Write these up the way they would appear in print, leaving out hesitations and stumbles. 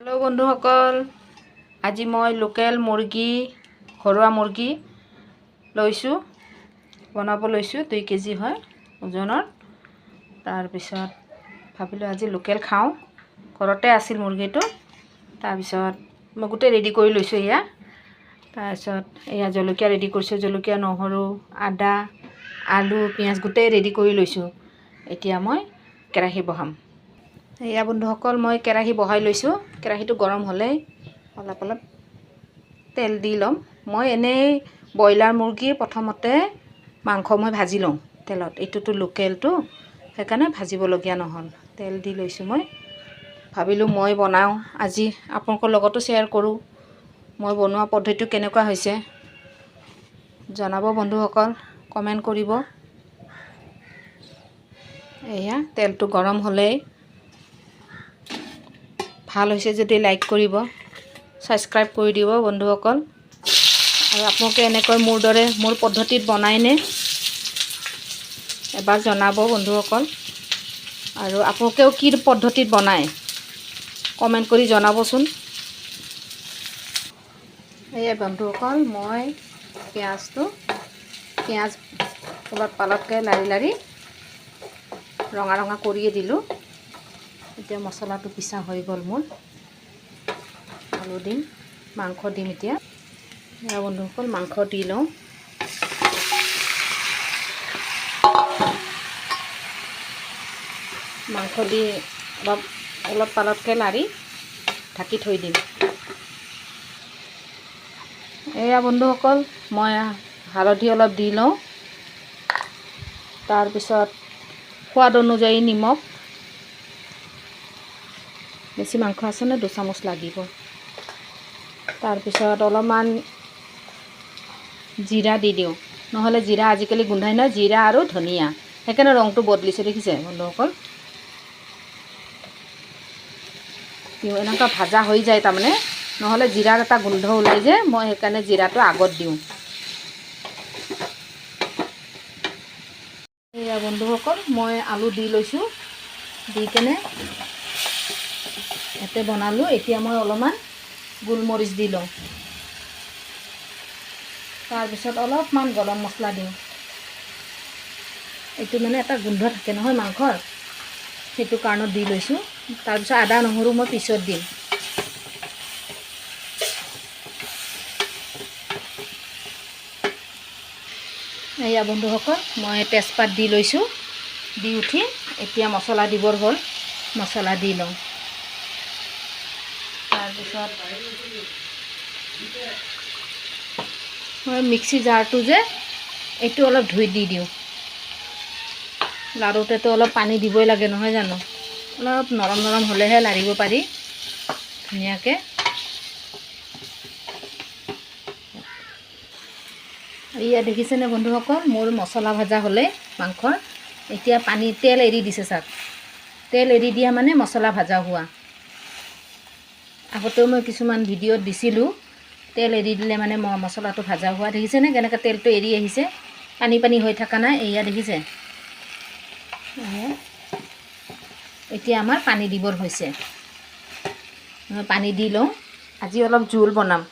Hello' বন্ধুসকল, আজি মই লোকেল মুৰ্গী ঘৰুৱা মুৰ্গী বনাব লৈছোঁ 2 কেজি হয় ওজনৰ। তাৰপিছত ভাবিলোঁ আজি লোকেল খাওঁ, ঘৰতে আছিল মুৰ্গীটো। তাৰপিছত মই গোটেই ৰেডি কৰি লৈছোঁ। তাৰপিছত জলকীয়া ৰেডি কৰিছোঁ, জলকীয়া, নহৰু, আদা, আলু, পিঁয়াজ গোটেই ৰেডি কৰি লৈছোঁ। এতিয়া মই কেৰাহী বহাম। বন্ধুসকল, মই কেৰাহী বহাই লৈছোঁ। কেৰাহীটো গৰম হ'লেই অলপ তেল দি ল'ম। মই এনেই ব্ৰইলাৰ মুৰ্গী প্ৰথমতে মাংস মই ভাজি লওঁ তেলত। এইটোতো লোকেলটো, সেইকাৰণে ভাজিবলগীয়া নহ'ল। তেল দি লৈছোঁ। মই ভাবিলোঁ মই বনাওঁ আজি, আপোনালোকৰ লগতো শ্বেয়াৰ কৰোঁ। মই বনোৱা পদ্ধতিটো কেনেকুৱা হৈছে জনাব বন্ধুসকল, কমেণ্ট কৰিব। তেলটো গৰম হ'লেই ভাল হৈছে যদি লাইক কৰিব, ছাবস্ক্ৰাইব কৰি দিব বন্ধুসকল। আৰু আপোনালোকে এনেকৈ মোৰ দৰে মোৰ পদ্ধতিত বনায়নে এবাৰ জনাব বন্ধুসকল। আৰু আপোনালোকেও কি পদ্ধতিত বনায় কমেণ্ট কৰি জনাবচোন। বন্ধুসকল, মই পিঁয়াজ অলপ পালতকৈ লাৰি ৰঙা ৰঙা কৰিয়ে দিলোঁ। এতিয়া মছলাটো পিছা হৈ গ'ল মোৰ। আলু দিম, মাংস দিম। এতিয়া বন্ধুসকল মাংস দি লওঁ। মাংস দি অলপ পালতকৈ লাৰি ঢাকি থৈ দিম। বন্ধুসকল, মই হালধি অলপ দি লওঁ। তাৰপিছত সোৱাদ অনুযায়ী নিমখ, বেছি মাংস আছে ন 2 চামুচ লাগিব। তাৰপিছত অলপমান জিৰা দি দিওঁ, নহ'লে জিৰা আজিকালি গোন্ধাই নহয়, জিৰা আৰু ধনিয়া, সেইকাৰণে ৰংটো বদলিছে দেখিছে বন্ধুসকল। এনেকুৱা ভাজা হৈ যায় তাৰমানে, নহ'লে জিৰাৰ এটা গোন্ধ ওলাই যে, মই সেইকাৰণে জিৰাটো আগত দিওঁ। বন্ধুসকল, মই আলু দি লৈছোঁ। দি কেনে ইয়াতে বনালোঁ। এতিয়া মই অলপমান গোলমৰিচ দি লওঁ। তাৰপিছত অলপমান গৰম মছলা দিওঁ। এইটো মানে এটা গোন্ধ থাকে নহয় মাংসৰ, সেইটো কাৰণত দি লৈছোঁ। তাৰপিছত আদা নহৰু মই পিছত দিম। বন্ধুসকল, মই তেজপাত দি লৈছোঁ। দি উঠি এতিয়া মছলা দিবৰ হ'ল, মছলা দি লওঁ। তাৰপিছত মই মিক্সি জাৰটো যে এইটো অলপ ধুই দি দিওঁ। লাৰোতেতো অলপ পানী দিবই লাগে নহয় জানো, অলপ নৰম নৰম হ'লেহে লাৰিব পাৰি ধুনীয়াকৈ। দেখিছেনে বন্ধুসকল, মোৰ মছলা ভাজা হ'লে মাংসৰ এতিয়া তেল এৰি দিছে। তেল এৰি দিয়া মানে মছলা ভাজা হোৱা। আগতেও মই কিছুমান ভিডিঅ'ত দিছিলোঁ, তেল এৰি দিলে মানে মছলাটো ভাজা হোৱা। দেখিছেনে কেনেকৈ তেলটো এৰি আহিছে, পানী হৈ থকা নাই। দেখিছে, এতিয়া আমাৰ পানী দিবৰ হৈছে। মই পানী দি লওঁ, আজি অলপ জোল বনাম।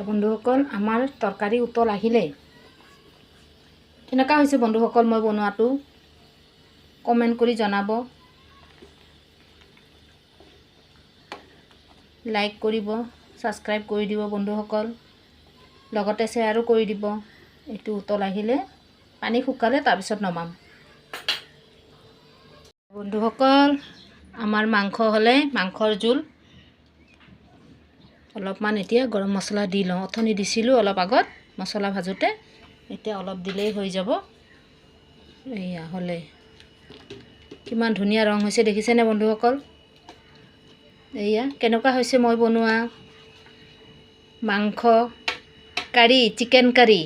বন্ধুসকল, আমাৰ তৰকাৰী উতল আহিলেই। কেনেকুৱা হৈছে বন্ধুসকল মই বনোৱাটো কমেণ্ট কৰি জনাব, লাইক কৰিব, ছাবস্ক্ৰাইব কৰি দিব বন্ধুসকল, লগতে শ্বেয়াৰো কৰি দিব। এইটো উতল আহিলে পানী শুকালে তাৰপিছত নমাম। বন্ধুসকল, আমাৰ মাংস হ'লে মাংসৰ জোল অলপমান এতিয়া গৰম মছলা দি লওঁ। অথনি দিছিলোঁ অলপ আগত মছলা ভাজোঁতে, এতিয়া অলপ দিলেই হৈ যাব। হ'লে কিমান ধুনীয়া ৰং হৈছে দেখিছেনে বন্ধুসকল। কেনেকুৱা হৈছে মই বনোৱা মাংস কাৰী, চিকেন কাৰী,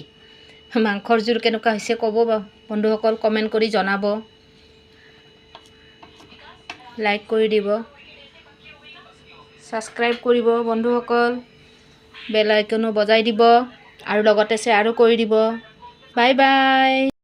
মাংসৰ জোল কেনেকুৱা হৈছে ক'ব বন্ধুসকল, কমেণ্ট কৰি জনাব, লাইক কৰি দিব, ছাবস্ক্ৰাইব কৰিব বন্ধুসকল। বেল আইকনো বজাই দিব আৰু লগতে শ্বেয়াৰো কৰি দিব। Bye bye.